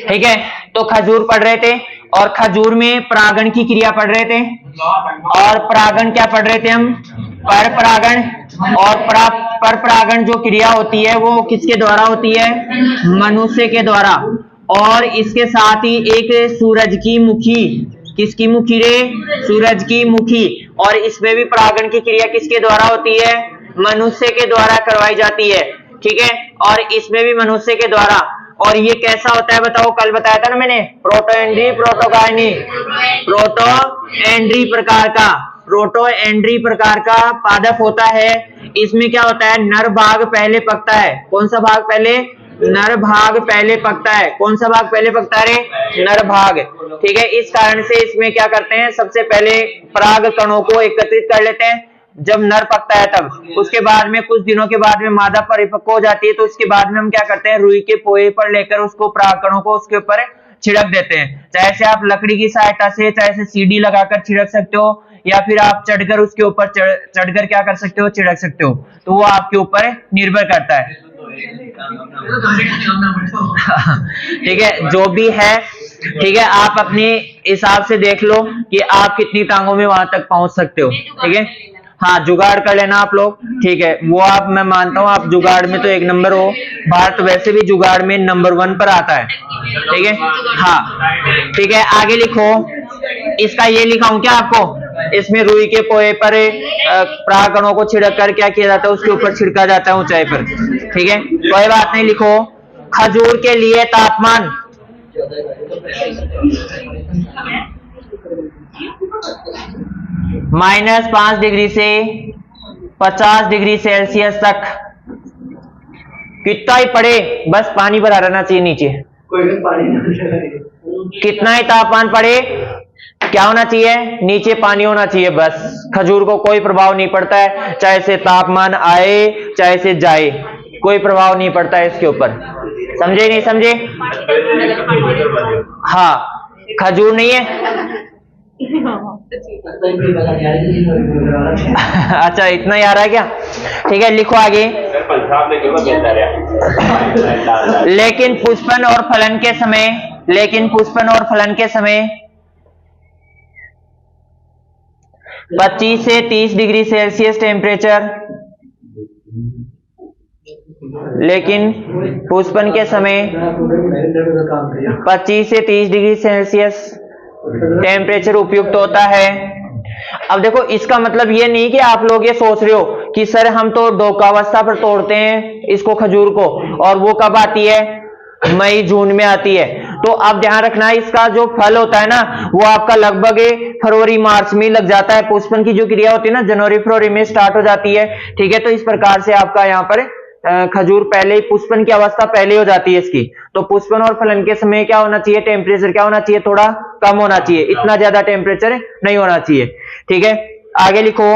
ठीक है, तो खजूर पढ़ रहे थे और खजूर में परागण की क्रिया पढ़ रहे थे और परागण क्या पढ़ रहे थे हम? पर परागण। और पर परागण जो क्रिया होती है वो किसके द्वारा होती है? मनुष्य के द्वारा। और इसके साथ ही एक सूरज की मुखी, किसकी मुखी रे? सूरज की मुखी। और इसमें भी परागण की क्रिया किसके द्वारा होती है? मनुष्य के द्वारा करवाई जाती है। ठीक है, और इसमें भी मनुष्य के द्वारा। और ये कैसा होता है बताओ? कल बताया था ना मैंने, प्रोटोएंड्री प्रोटोगायनी, प्रोटोएंड्री प्रकार का, प्रोटोएंड्री प्रकार का पादप होता है। इसमें क्या होता है? नर भाग पहले पकता है। कौन सा भाग पहले? नर भाग पहले पकता है। कौन सा भाग पहले पकता है? नर भाग। ठीक है, इस कारण से इसमें क्या करते हैं? सबसे पहले पराग कणों को एकत्रित कर लेते हैं जब नर पकता है तब। उसके बाद में कुछ दिनों के बाद में मादा परिपक्व हो जाती है, तो उसके बाद में हम क्या करते हैं? रुई के पोए पर लेकर उसको परागकणों को उसके ऊपर छिड़क देते हैं। चाहे से आप लकड़ी की सहायता से, चाहे से सीढ़ी लगाकर छिड़क सकते हो, या फिर आप चढ़कर उसके ऊपर चढ़कर क्या कर सकते हो? छिड़क सकते हो। तो वो आपके ऊपर निर्भर करता है। ठीक है, जो भी है, ठीक है, आप अपने हिसाब से देख लो कि आप कितनी टांगों में वहां तक पहुंच सकते हो। ठीक है, हाँ, जुगाड़ कर लेना आप लोग। ठीक है, वो आप, मैं मानता हूँ आप जुगाड़ में तो एक नंबर हो। भारत वैसे भी जुगाड़ में नंबर 1 पर आता है। ठीक है, हाँ, ठीक है, आगे लिखो। इसका ये लिखाऊं क्या आपको? इसमें रुई के पोए पर परागकणों को छिड़क कर क्या किया जाता है? उसके ऊपर छिड़का जाता है ऊंचाई पर। ठीक है, कोई बात नहीं, लिखो। खजूर के लिए तापमान -5 डिग्री से 50 डिग्री सेल्सियस तक कितना ही पड़े, बस पानी भरा रहना चाहिए नीचे। कितना ही तापमान पड़े, क्या होना चाहिए? नीचे पानी होना चाहिए बस। खजूर को कोई प्रभाव नहीं पड़ता है, चाहे से तापमान आए चाहे से जाए, कोई प्रभाव नहीं पड़ता है इसके ऊपर। समझे नहीं समझे? हाँ, खजूर नहीं है। अच्छा, इतना ही आ रहा है क्या? ठीक है, लिखो आगे। लेकिन पुष्पन और फलन के समय, लेकिन पुष्पन और फलन के समय 25 से 30 डिग्री सेल्सियस टेम्परेचर, लेकिन पुष्पन के समय 25 से 30 डिग्री सेल्सियस टेम्परेचर उपयुक्त होता है। अब देखो, इसका मतलब ये नहीं कि आप लोग ये सोच रहे हो कि सर हम तो डोकावस्था पर तोड़ते हैं इसको, खजूर को, और वो कब आती है? मई जून में आती है। तो अब ध्यान रखना, इसका जो फल होता है ना, वो आपका लगभग फरवरी मार्च में लग जाता है। पुष्पन की जो क्रिया होती है ना, जनवरी फरवरी में स्टार्ट हो जाती है। ठीक है, तो इस प्रकार से आपका यहाँ पर खजूर पहले ही, पुष्पन की अवस्था पहले हो जाती है इसकी। तो पुष्पन और फलन के समय क्या होना चाहिए? टेम्परेचर क्या होना चाहिए? थोड़ा कम होना चाहिए, इतना ज्यादा टेम्परेचर नहीं होना चाहिए। ठीक है, आगे लिखो।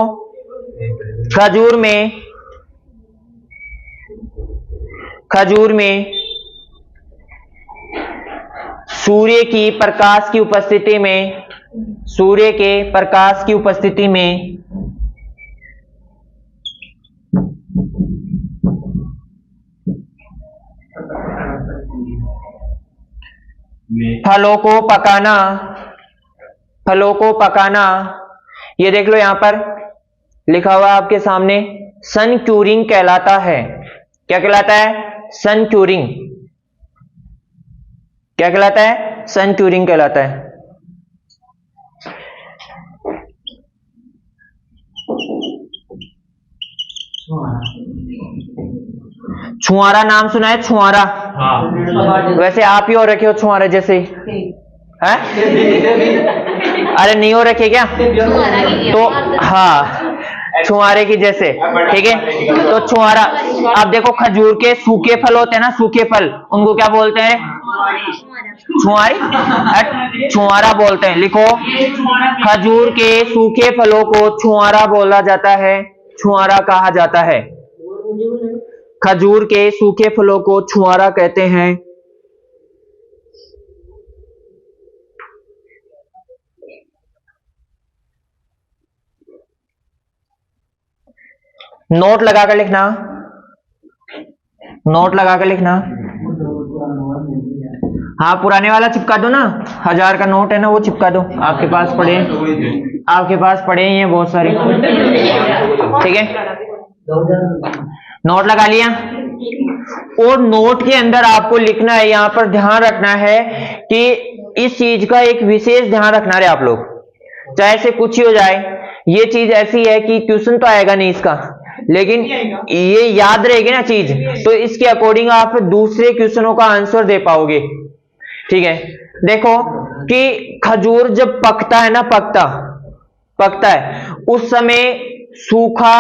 खजूर में सूर्य की प्रकाश की उपस्थिति में, सूर्य के प्रकाश की उपस्थिति में फलों को पकाना, फलों को पकाना, ये देख लो यहां पर लिखा हुआ आपके सामने, सन क्यूरिंग कहलाता है। क्या कहलाता है? सन क्यूरिंग। क्या कहलाता है? सन क्यूरिंग कहलाता है। छुआरा नाम सुना है? छुआरा, हाँ। वैसे आप ही हो रखे हो छुआरे जैसे, हैं? अरे नहीं हो रखे क्या? तो हाँ, छुआरे की जैसे। ठीक है, तो छुआरा। अब देखो, खजूर के सूखे फल होते हैं ना, सूखे फल, उनको क्या बोलते हैं? छुआरी, छुआरा बोलते हैं। लिखो, खजूर के सूखे फलों को छुआरा बोला जाता है, छुआरा कहा जाता है। खजूर के सूखे फलों को छुआरा कहते हैं। नोट लगाकर लिखना, नोट लगाकर लिखना। हाँ पुराने वाला चिपका दो ना, 1000 का नोट है ना वो चिपका दो, आपके पास पड़े, आपके पास पड़े हैं बहुत सारे। ठीक है, नोट लगा लिया। और नोट के अंदर आपको लिखना है, यहां पर ध्यान रखना है कि इस चीज का एक विशेष ध्यान रखना है आप लोग, चाहे से कुछ ही हो जाए। ये चीज ऐसी है कि क्वेश्चन तो आएगा नहीं इसका, लेकिन ये याद रहेगी ना चीज, तो इसके अकॉर्डिंग आप दूसरे क्वेश्चनों का आंसर दे पाओगे। ठीक है, देखो कि खजूर जब पकता है ना, पकता है उस समय सूखा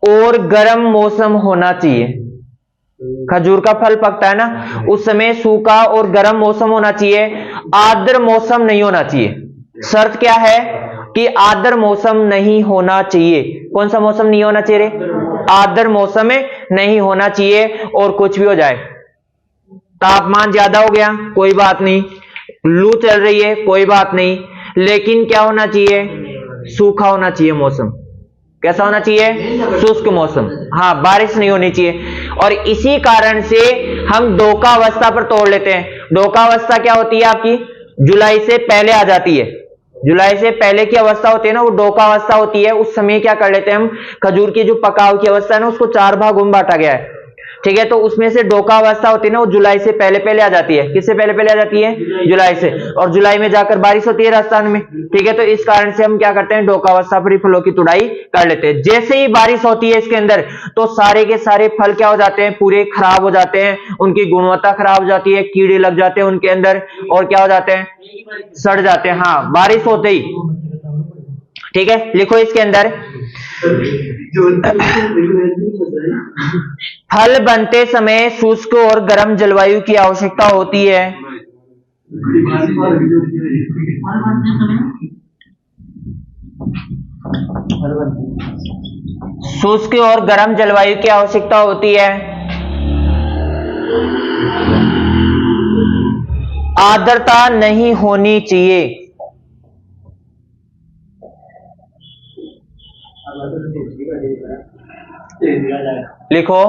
और गर्म मौसम होना चाहिए। खजूर का फल पकता है ना, उस समय सूखा और गर्म मौसम होना चाहिए, आर्द्र मौसम नहीं होना चाहिए। शर्त क्या है कि आर्द्र मौसम नहीं होना चाहिए। कौन सा मौसम नहीं होना चाहिए रे? आर्द्र मौसम में नहीं होना चाहिए। और कुछ भी हो जाए, तापमान ज्यादा हो गया कोई बात नहीं, लू चल रही है कोई बात नहीं, लेकिन क्या होना चाहिए? सूखा होना चाहिए मौसम। कैसा होना चाहिए? शुष्क मौसम। हाँ, बारिश नहीं होनी चाहिए। और इसी कारण से हम डोकावस्था पर तोड़ लेते हैं। डोकावस्था क्या होती है आपकी? जुलाई से पहले आ जाती है। जुलाई से पहले की अवस्था होती है ना, वो डोकावस्था होती है। उस समय क्या कर लेते हैं हम, खजूर की जो पकाव की अवस्था है ना, उसको 4 भागों में बांटा गया है। ठीक है, तो उसमें से डोकावस्था होती है ना, वो जुलाई से पहले आ जाती है। किससे पहले आ जाती है? जुलाई से। और जुलाई में जाकर बारिश होती है राजस्थान में। ठीक है, तो इस कारण से हम क्या करते हैं, डोकावस्था पर ही फलों की तुड़ाई कर लेते हैं। जैसे ही बारिश होती है इसके अंदर, तो सारे के सारे फल क्या हो जाते हैं? पूरे खराब हो जाते हैं, उनकी गुणवत्ता खराब हो जाती है, कीड़े लग जाते हैं उनके अंदर, और क्या हो जाते हैं? सड़ जाते हैं। हाँ, बारिश होते ही। ठीक है, लिखो इसके अंदर, फल बनते समय शुष्क और गर्म जलवायु की आवश्यकता होती है। शुष्क और गर्म जलवायु की आवश्यकता होती है। आर्द्रता नहीं होनी चाहिए। लिखो,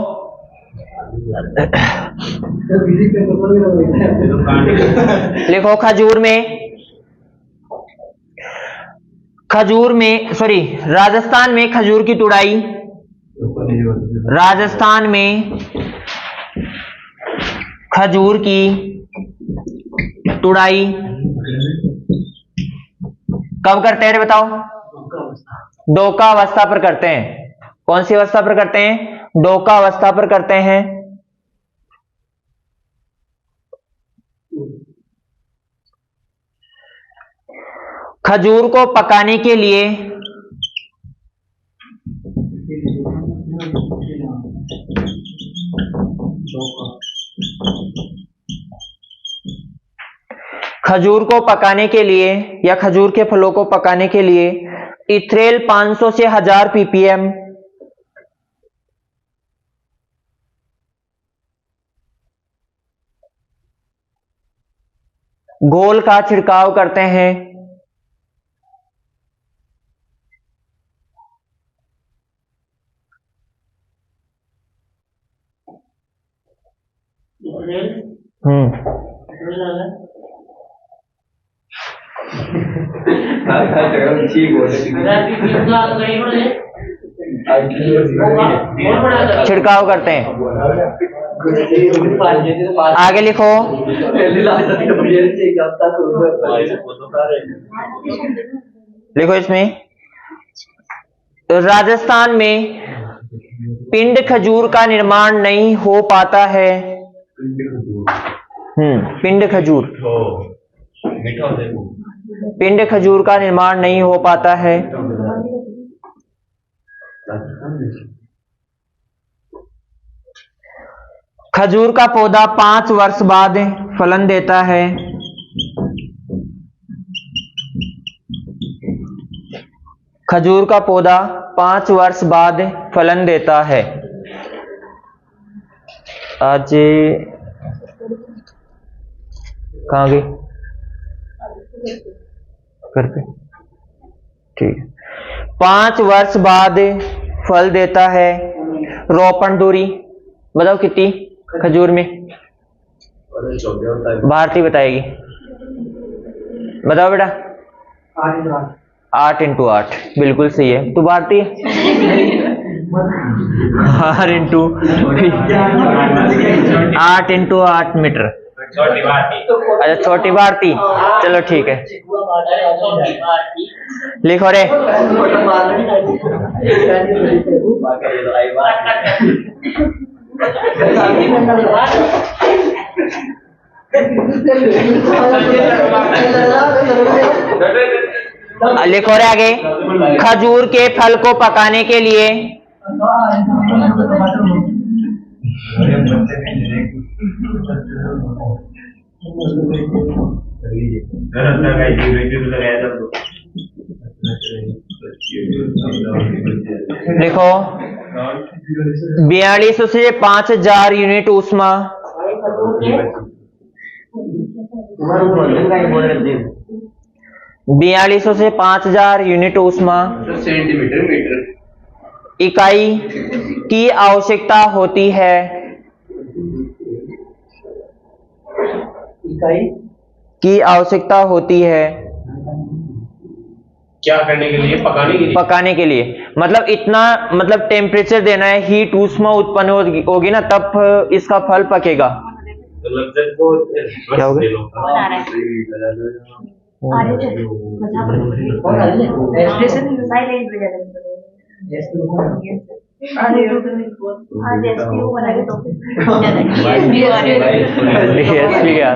लिखो खजूर में सॉरी राजस्थान में खजूर की तुड़ाई, राजस्थान में खजूर की तुड़ाई कब करते हैं बताओ? डोकावस्था पर करते हैं। कौन सी अवस्था पर करते हैं? डोकावस्था पर करते हैं। खजूर को पकाने के लिए या खजूर के फलों को पकाने के लिए इथ्रेल 500 से 1000 ppm घोल का छिड़काव करते हैं। छिड़काव करते हैं। आगे लिखो, लिखो इसमें, राजस्थान में पिंड खजूर का निर्माण नहीं हो पाता है। पिंड खजूर का निर्माण नहीं हो पाता है। खजूर का पौधा 5 वर्ष बाद फलन देता है। खजूर का पौधा 5 वर्ष बाद फलन देता है। आज कहाँ गई? घर पे। ठीक है, 5 वर्ष बाद फल देता है। रोपण दूरी बताओ कितनी खजूर में? भारती बताएगी। बताओ बेटा। 8 × 8 बिल्कुल सही है। तो भारती 8 × 8 मीटर। अच्छा छोटी भारती, चलो ठीक है, लिखो रे। लिखो रे आगे। खजूर के फल को पकाने के लिए लिखो 4200 से 5000 यूनिट ऊष्मा 4200 से 5000 यूनिट ऊष्मा इकाई की आवश्यकता होती है। इकाई की आवश्यकता होती है क्या करने के लिए? पकाने के लिए। मतलब इतना, मतलब टेम्परेचर देना है, हीट ऊष्मा उत्पन्न होगी ना, तब इसका फल पकेगा। क्या होगा? DSP क्या